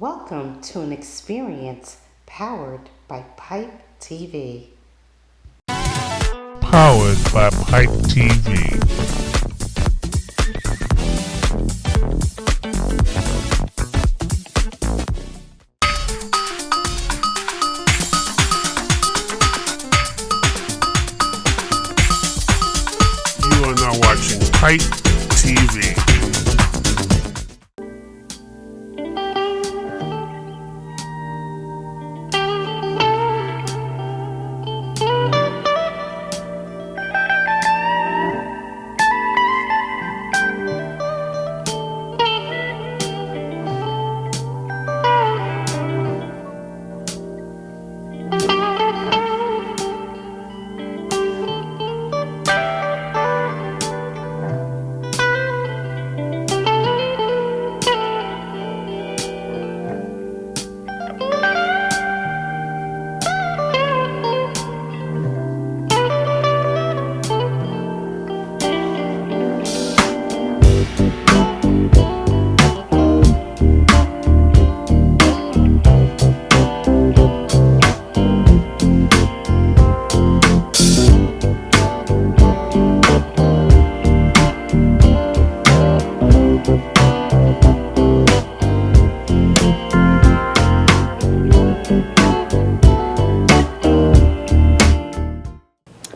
Welcome to an experience powered by Pipe TV. Powered by Pipe TV. You are now watching Pipe TV.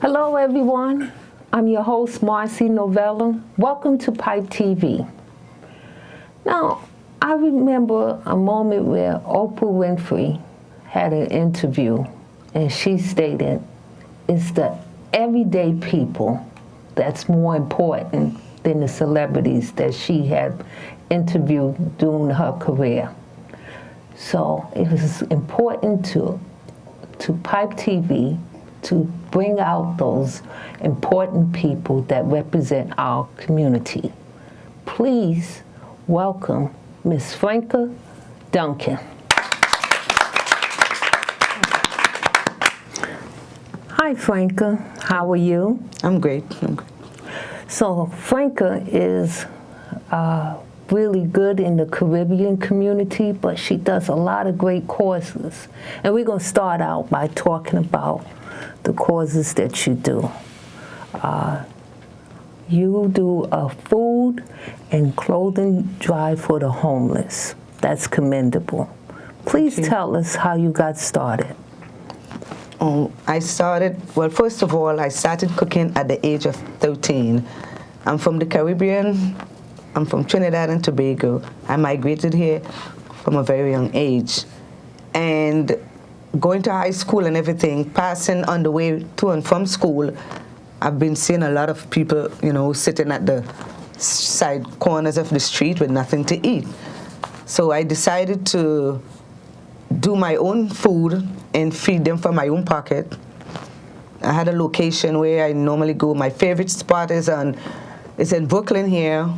Hello everyone, I'm your host Marcie Novella. Welcome to Pipe TV. Now, I remember a moment where Oprah Winfrey had an interview and she stated, it's the everyday people that's more important than the celebrities that she had interviewed during her career. So it was important to Pipe TV to bring out those important people that represent our community. Please welcome Miss Franka Duncan. Hi Franka, how are you? I'm great. So Franka is really good in the Caribbean community, but she does a lot of great courses. And we're gonna start out by talking about the causes that you do. You do a food and clothing drive for the homeless. That's commendable. Please tell us how you got started. First of all, I started cooking at the age of 13. I'm from the Caribbean. I'm from Trinidad and Tobago. I migrated here from a very young age. And going to high school and everything, passing on the way to and from school, I've been seeing a lot of people, sitting at the side corners of the street with nothing to eat. So I decided to do my own food and feed them from my own pocket. I had a location where I normally go. My favorite spot is in Brooklyn here,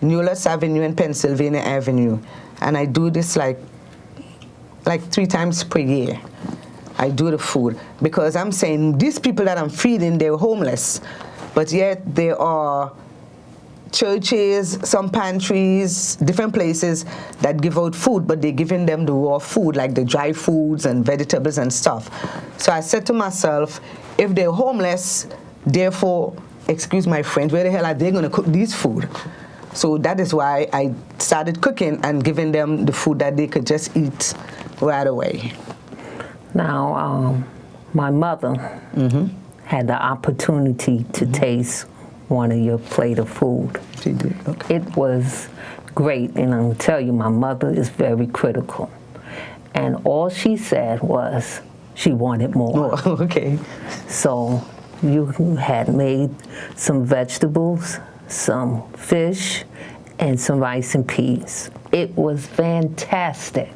Newlands Avenue and Pennsylvania Avenue. And I do this like 3 times per year. I do the food because I'm saying these people that I'm feeding, they're homeless, but yet there are churches, some pantries, different places that give out food, but they're giving them the raw food, like the dry foods and vegetables and stuff. So I said to myself, if they're homeless, therefore, excuse my French, where the hell are they going to cook these food? So that is why I started cooking and giving them the food that they could just eat right away. Now, my mother had the opportunity to taste one of your plate of food. She did, okay. It was great, and I'm gonna tell you, my mother is very critical. And all she said was she wanted more. Oh, okay. So you had made some vegetables, some fish, and some rice and peas. It was fantastic.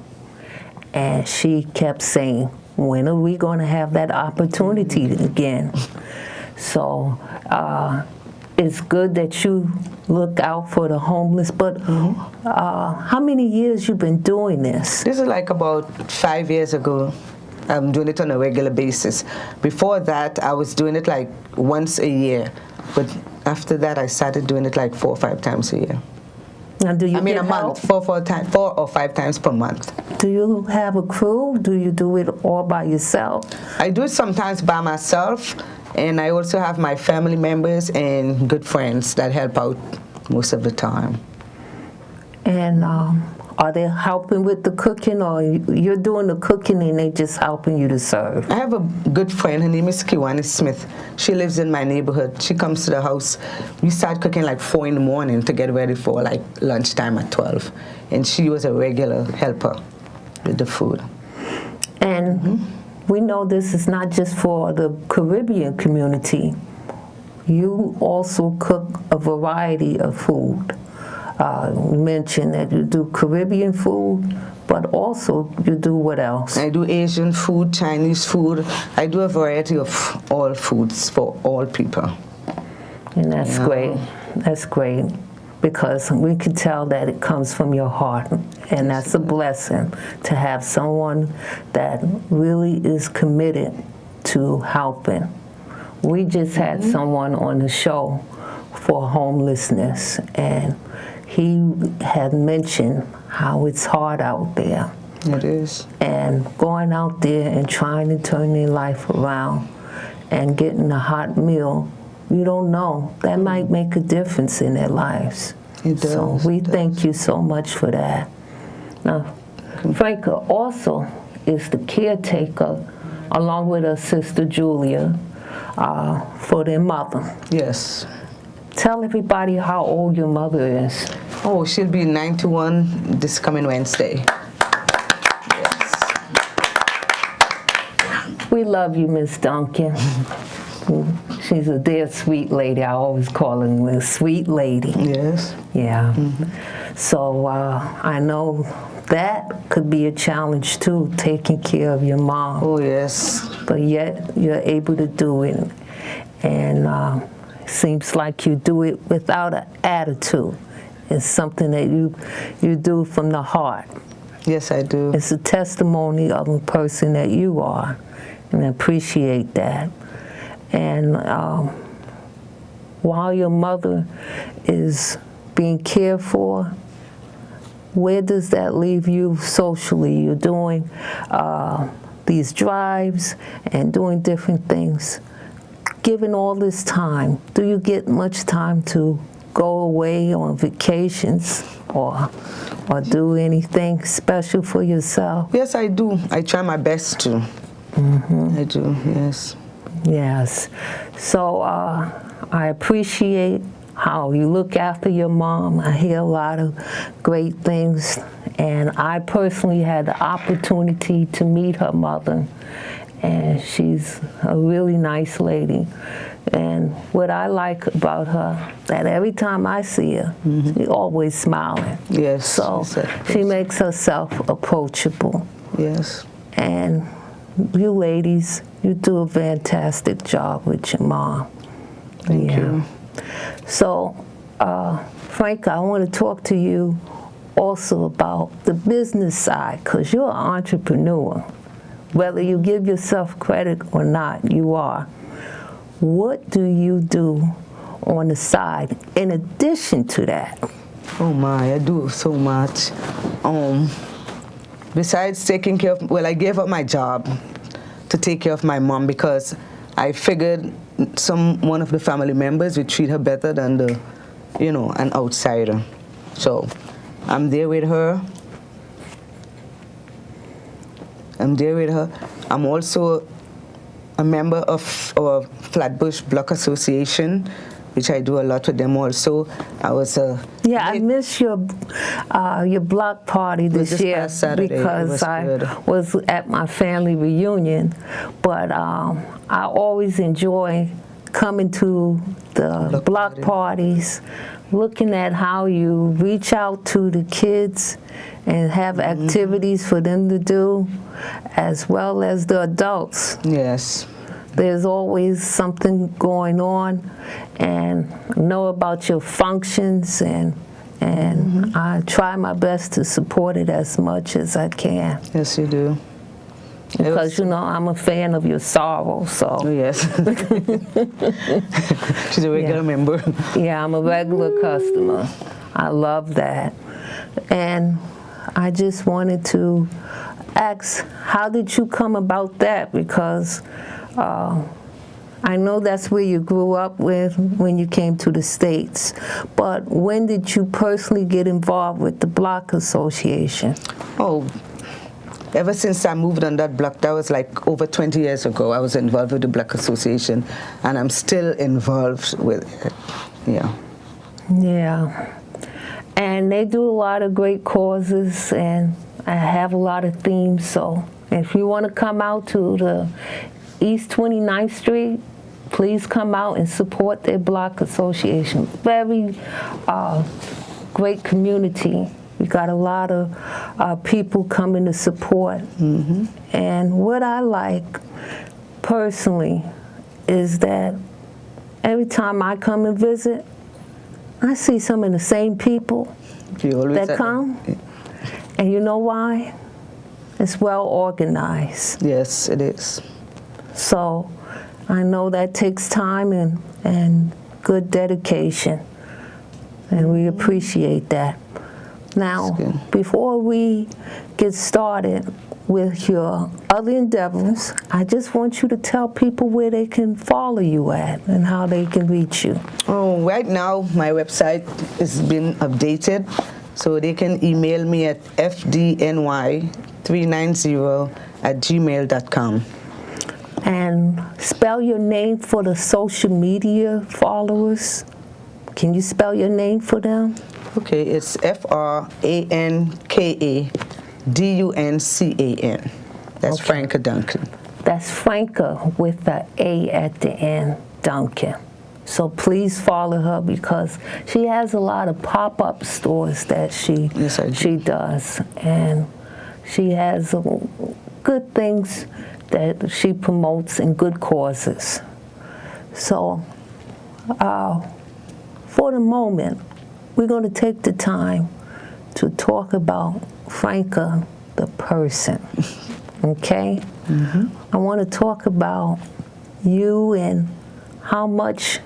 And she kept saying, when are we going to have that opportunity again? So it's good that you look out for the homeless, but how many years you been doing this? This is like about 5 years ago. I'm doing it on a regular basis. Before that, I was doing it like once a year. But after that, I started doing it like 4 or 5 times a year. Now, do you I mean, get a month, help? 4 or 5 times per month. Do you have a crew? Do you do it all by yourself? I do it sometimes by myself, and I also have my family members and good friends that help out most of the time. And are they helping with the cooking, or you're doing the cooking and they just helping you to serve? I have a good friend. Her name is Kiwani Smith. She lives in my neighborhood. She comes to the house. We start cooking like 4 in the morning to get ready for like lunchtime at 12. And she was a regular helper with the food. And we know this is not just for the Caribbean community. You also cook a variety of food. You mentioned that you do Caribbean food, but also you do what else? I do Asian food, Chinese food. I do a variety of all foods for all people. And that's great. That's great, because we can tell that it comes from your heart, and that's a blessing to have someone that really is committed to helping. We just had someone on the show for homelessness, and he had mentioned how it's hard out there. It is. And going out there and trying to turn their life around and getting a hot meal, you don't know. That might make a difference in their lives. It does. So we thank you so much for that. Now, Franka also is the caretaker, along with her sister Julia, for their mother. Yes. Tell everybody how old your mother is. Oh, she'll be 91 this coming Wednesday. Yes. We love you, Miss Duncan. She's a dear sweet lady. I always call her the sweet lady. Yes. Yeah. So I know that could be a challenge too, taking care of your mom. Oh, yes. But yet you're able to do it. And seems like you do it without an attitude. It's something that you do from the heart. Yes, I do. It's a testimony of a person that you are, and I appreciate that. And while your mother is being cared for, where does that leave you socially? You're doing these drives and doing different things. Given all this time, do you get much time to go away on vacations or do anything special for yourself? Yes, I do. I try my best to. I do, yes. Yes. So I appreciate how you look after your mom. I hear a lot of great things, and I personally had the opportunity to meet her mother, and she's a really nice lady. And what I like about her, that every time I see her, she's always smiling. Yes. So she makes herself approachable. Yes. And you ladies, you do a fantastic job with your mom. Thank you. So, Franka, I want to talk to you also about the business side, because you're an entrepreneur. Whether you give yourself credit or not, you are. What do you do on the side in addition to that? Oh my, I do so much. Besides taking care of, well, I gave up my job to take care of my mom because I figured one of the family members would treat her better than an outsider. So I'm there with her. I'm also a member of our Flatbush Block Association, which I do a lot with them also. I missed your block party this year past Saturday. because I was at my family reunion. But I always enjoy coming to the block parties, looking at how you reach out to the kids and have activities for them to do, as well as the adults. Yes. There's always something going on, and know about your functions, and I try my best to support it as much as I can. Yes, you do. Because, I'm a fan of your sorrow, so. Oh, yes. She's a regular member. Yeah, I'm a regular customer. I love that. And I just wanted to ask, how did you come about that? Because I know that's where you grew up with when you came to the States, but when did you personally get involved with the Block Association? Oh, ever since I moved on that block, that was like over 20 years ago, I was involved with the Block Association, and I'm still involved with it. Yeah. Yeah. And they do a lot of great causes, and I have a lot of themes, so if you want to come out to the East 29th Street, please come out and support their Block Association. Very great community. We got a lot of people coming to support. Mm-hmm. And what I like personally is that every time I come and visit, I see some of the same people that come. And you know why? It's well organized. Yes, it is. So I know that takes time and good dedication, and we appreciate that. Now, before we get started with your other endeavors, I just want you to tell people where they can follow you at and how they can reach you. Oh, right now my website is being updated, so they can email me at fdny390@gmail.com. And spell your name for the social media followers. Can you spell your name for them? Okay, it's FrankaDuncan. That's okay. Franka Duncan. That's Franka with the A at the end, Duncan. So please follow her because she has a lot of pop-up stores that she does, and she has good things that she promotes and good causes. So for the moment, we're going to take the time to talk about Franka, the person, okay? Mm-hmm. I want to talk about you and how much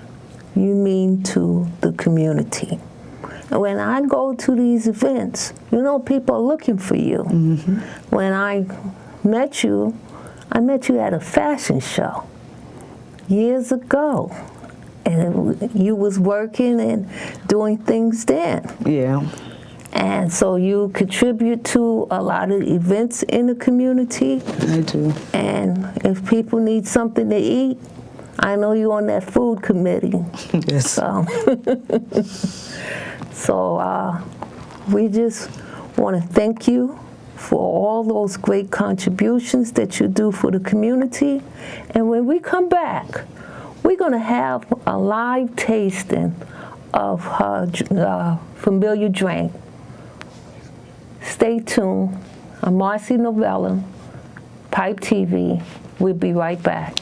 you mean to the community. And when I go to these events, you know, people are looking for you. Mm-hmm. When I met you at a fashion show years ago. And you was working and doing things then. Yeah. And so you contribute to a lot of events in the community. I do. And if people need something to eat, I know you're on that food committee. Yes. So we just want to thank you for all those great contributions that you do for the community. And when we come back, we're going to have a live tasting of her familiar drink. Stay tuned. I'm Marcie Novella, Pipe TV. We'll be right back.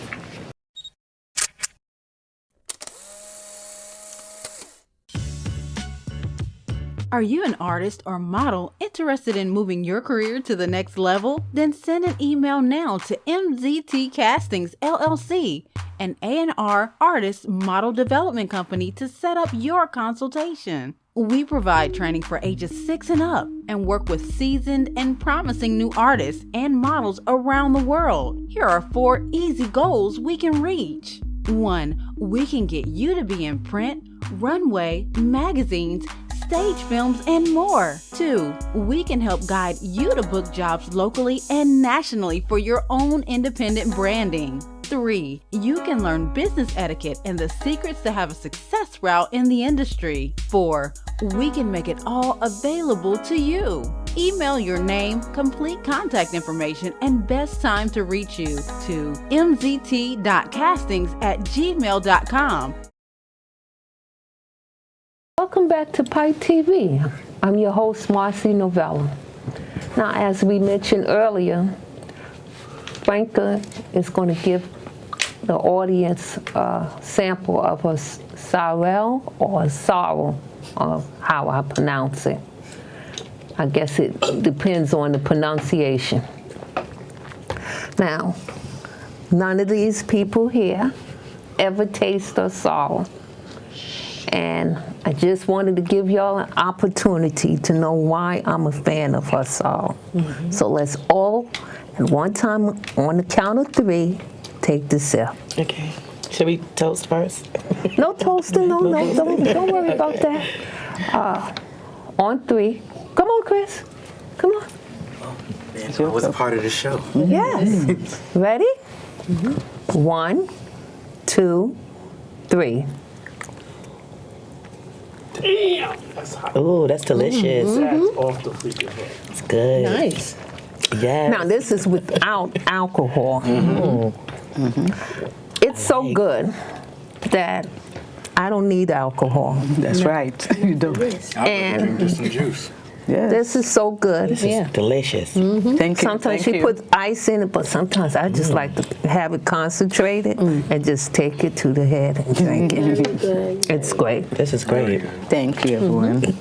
Are you an artist or model interested in moving your career to the next level? Then send an email now to MZT Castings LLC, an A&R artist model development company, to set up your consultation. We provide training for ages 6 and up and work with seasoned and promising new artists and models around the world. Here are 4 easy goals we can reach. 1. We can get you to be in print, runway, magazines, stage films, and more. 2. We can help guide you to book jobs locally and nationally for your own independent branding. 3. You can learn business etiquette and the secrets to have a success route in the industry. 4. We can make it all available to you. Email your name, complete contact information, and best time to reach you to mzt.castings@gmail.com. Welcome back to Pipe TV. I'm your host, Marcie Novella. Now, as we mentioned earlier, Franka is going to give the audience a sample of a sorrel or sorrel, or how I pronounce it. I guess it depends on the pronunciation. Now, none of these people here ever taste a sorrel. And I just wanted to give y'all an opportunity to know why I'm a fan of her song. So let's all, at one time, on the count of 3, take the sip. Okay. Should we toast first? No toasting, no, don't worry about that. On 3. Come on, Chris. Come on. Man, I was a part of the show. Yes. Ready? 1, 2, 3. Damn, that's hot. Ooh, that's delicious. That's off the freaking hook. It's good. Nice. Yes. Now, this is without alcohol. It's so good that I don't need alcohol. That's right. You don't. And Just some juice. Yes. this is so good. This is delicious. Thank you. Sometimes thank she you. puts ice in it, but sometimes I just like to have it concentrated and just take it to the head and drink it. It's great. This is great. Thank you, everyone.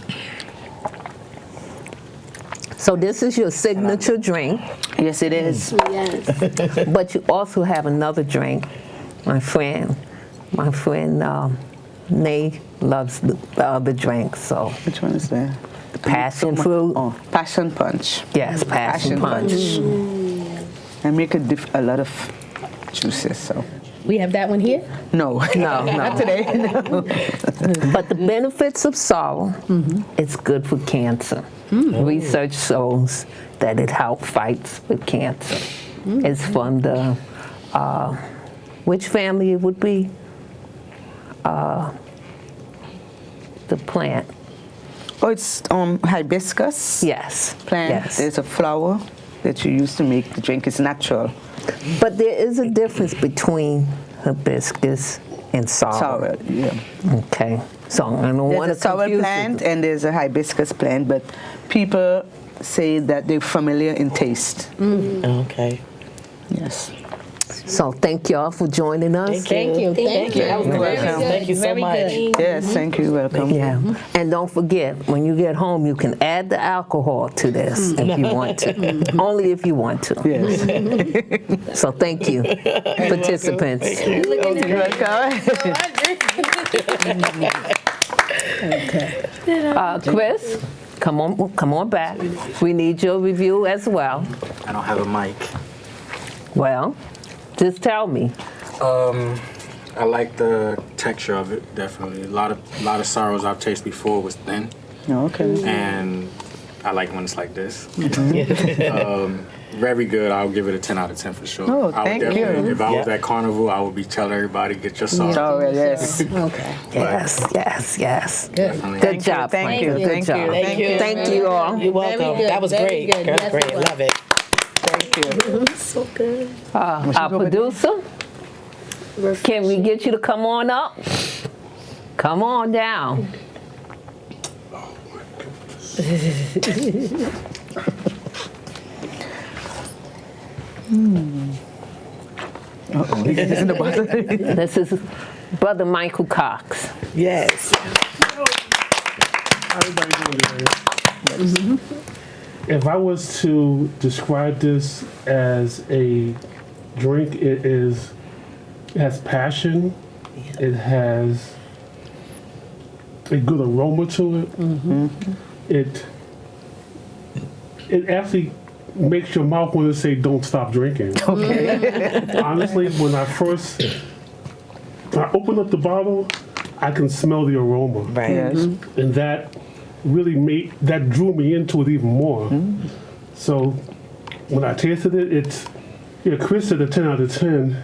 So this is your signature drink, Yes, it is. Yes. but you also have another drink. My friend Nay loves the other drink, so Which one is that? passion fruit. Oh, passion punch. Yes, passion punch. I make a lot of juices, so. We have that one here? No. No, Not no. today. No. But the benefits of sorrel, it's good for cancer. Research shows that it helps fights with cancer. It's from the, which family it would be? The plant. Oh, it's hibiscus Yes. plant. Yes. There's a flower that you use to make the drink. It's natural. But there is a difference between hibiscus and sorrel. Sour, yeah. Okay. So I don't want There's to a sour confuse plant it. and there's a hibiscus plant, but people say that they're familiar in taste. Okay. Yes. So thank y'all for joining us. Thank you. Thank you. That was You're very welcome. good. Thank you so Very much. good. Yes, thank you. Welcome. Yeah, and don't forget, when you get home, you can add the alcohol to this if you want to. Only if you want to. Yes. So thank you, participants. You're welcome. Chris, come on back. We need your review as well. I don't have a mic. Well, just tell me. I like the texture of it, definitely. A lot of sorrows I've tasted before was thin, Okay. and I like when it's like this. Very good. I'll give it a 10 out of 10 for sure. Oh, I would thank definitely- you. If I was Yeah. at Carnival, I would be telling everybody, get your sauce. Oh, yes. Okay. Yes. Definitely. Good job, Thank you. Franka. Good Thank job. you. Thank you. Thank you all. You're welcome. good, That was very great. good. That was Yes, great. it was. Love it. Thank you. So good. Our producer, can we get you to come on up? Come on down. Uh-oh, he gets in the bottle. This is Brother Michael Cox. Yes. If I was to describe this as a drink, it has passion. It has a good aroma to it. It actually makes your mouth want to say, "Don't stop drinking." Okay. Honestly, when I opened up the bottle, I can smell the aroma. Right. Yes. And that really drew me into it even more. So when I tasted it, Chris said a 10 out of 10.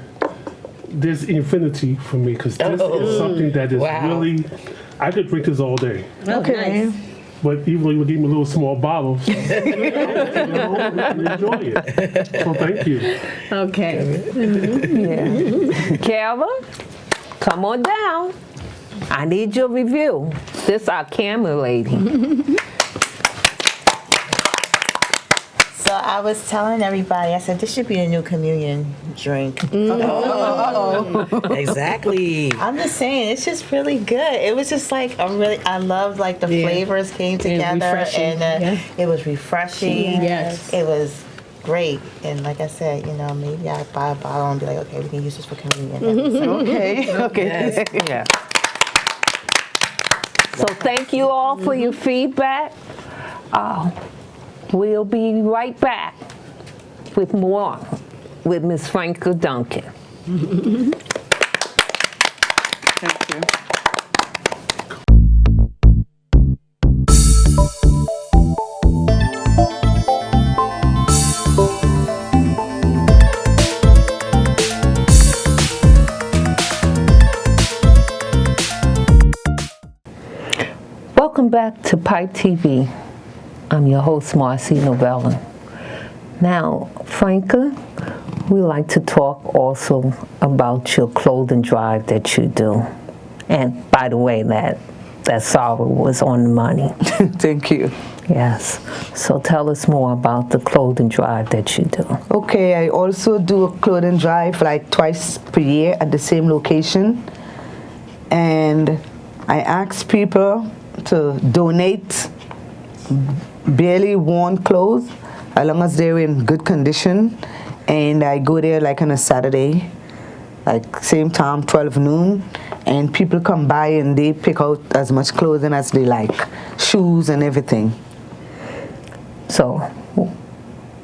There's infinity for me because this is something that is Wow. really, I could drink this all day. Okay. Nice. But even though you gave me a little small bottle, so, enjoy it. So thank you. Okay. Yeah. Carol, come on down. I need your review. This our camera lady. So I was telling everybody, I said, this should be a new communion drink. Exactly. I'm just saying, it's just really good. It was just like I love like the flavors came together refreshing, and it was refreshing. Yes. It was great. And like I said, maybe I buy a bottle and be like, okay, we can use this for communion. So, Okay. Okay. Yes. Yeah. So thank you all for your feedback. We'll be right back with more with Miss Franka Duncan. Thank you. Welcome back to Pipe TV. I'm your host, Marcie Novella. Now, Franka, we like to talk also about your clothing drive that you do. And by the way, that sorrow was on the money. Thank you. Yes. So tell us more about the clothing drive that you do. Okay, I also do a clothing drive like twice per year at the same location. And I ask people to donate barely worn clothes as long as they're in good condition. And I go there like on a Saturday, like same time, 12 noon, and people come by and they pick out as much clothing as they like, shoes and everything. So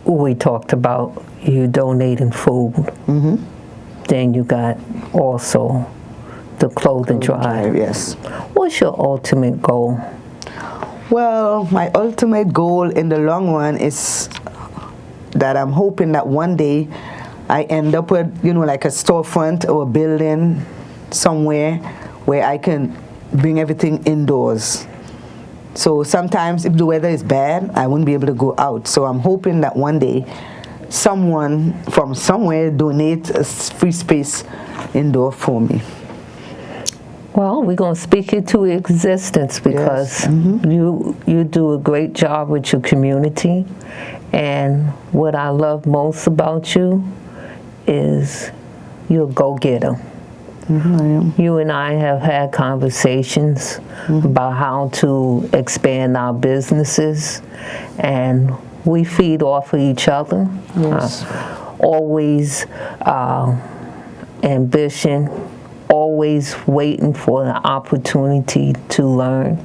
we talked about you donating food. Mm-hmm. Then you got also the clothing drive. Yes. What's your ultimate goal? Well, my ultimate goal in the long run is that I'm hoping that one day I end up with, like a storefront or a building somewhere where I can bring everything indoors. So sometimes if the weather is bad, I wouldn't be able to go out. So I'm hoping that one day someone from somewhere donate a free space indoor for me. Well, we're going to speak it to existence because Yes. Mm-hmm. you do a great job with your community. And what I love most about you is you're a go-getter. Mm-hmm, I am. You and I have had conversations about how to expand our businesses, and we feed off of each other. Yes. Always ambition, always waiting for the opportunity to learn.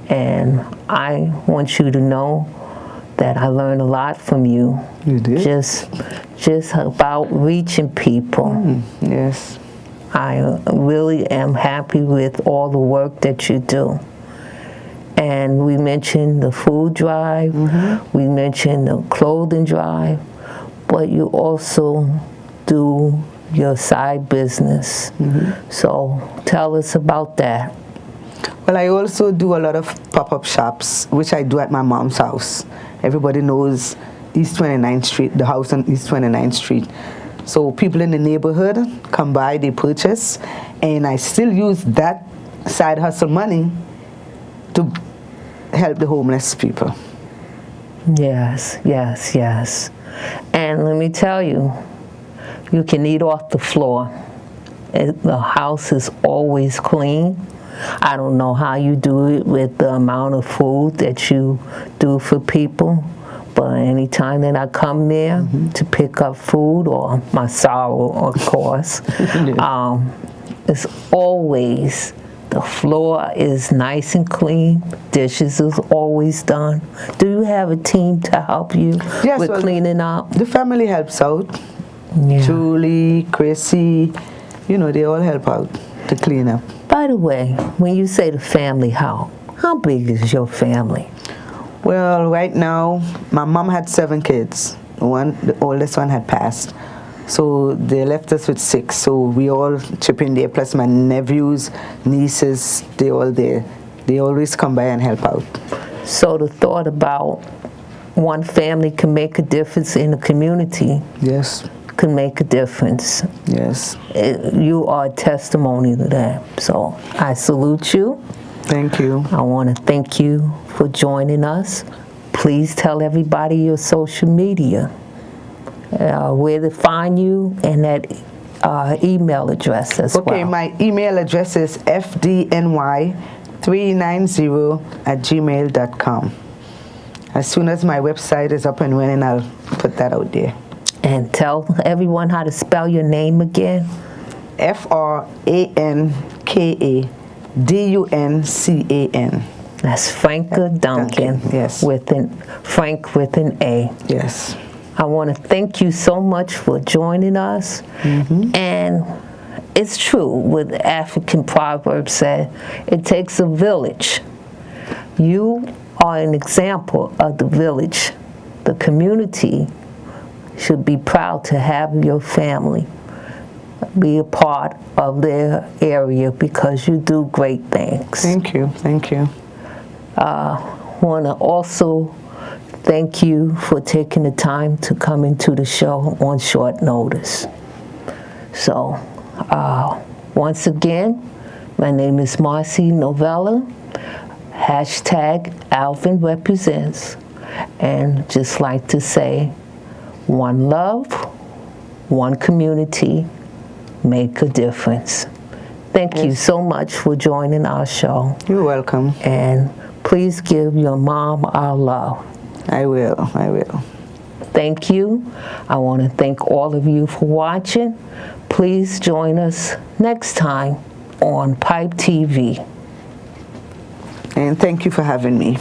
And I want you to know that I learned a lot from you. You did? Just about reaching people. Yes. I really am happy with all the work that you do. And we mentioned the food drive, we mentioned the clothing drive, but you also do your side business. So tell us about that. Well, I also do a lot of pop-up shops, which I do at my mom's house. Everybody knows East 29th Street, the house on East 29th Street. So people in the neighborhood come by, they purchase, and I still use that side hustle money to help the homeless people. Yes, yes, yes. And let me tell you, you can eat off the floor. The house is always clean. I don't know how you do it with the amount of food that you do for people, but anytime that I come there to pick up food, or my sorrow, of course, it's always, the floor is nice and clean, dishes is always done. Do you have a team to help you with cleaning up? The family helps out. Yeah. Julie, Chrissy, they all help out to clean up. By the way, when you say the family, how big is your family? Well, right now, my mom had 7 kids. The oldest one had passed. So they left us with 6. So we all chip in there, plus my nephews, nieces, they all there. They always come by and help out. So the thought about one family can make a difference in the community. Yes. Can make a difference. Yes. You are a testimony to that. So I salute you. Thank you. I want to thank you for joining us. Please tell everybody your social media, where to find you, and that email address as well. Okay, my email address is fdny390@gmail.com. As soon as my website is up and running, I'll put that out there. And tell everyone how to spell your name again. FRANKA Duncan. That's Franka Duncan. Yes. Frank with an A. Yes. I want to thank you so much for joining us. And it's true what the African proverb said, it takes a village. You are an example of the village. The community should be proud to have your family be a part of their area because you do great things. Thank you. Thank you. Want to also thank you for taking the time to come into the show on short notice. So, once again, my name is Marcie Novella, hashtag Alvin Represents, and just like to say, one love, one community, make a difference. Thank you so much for joining our show. You're welcome. And please give your mom our love. I will. I will. Thank you. I want to thank all of you for watching. Please join us next time on Pipe TV. And thank you for having me.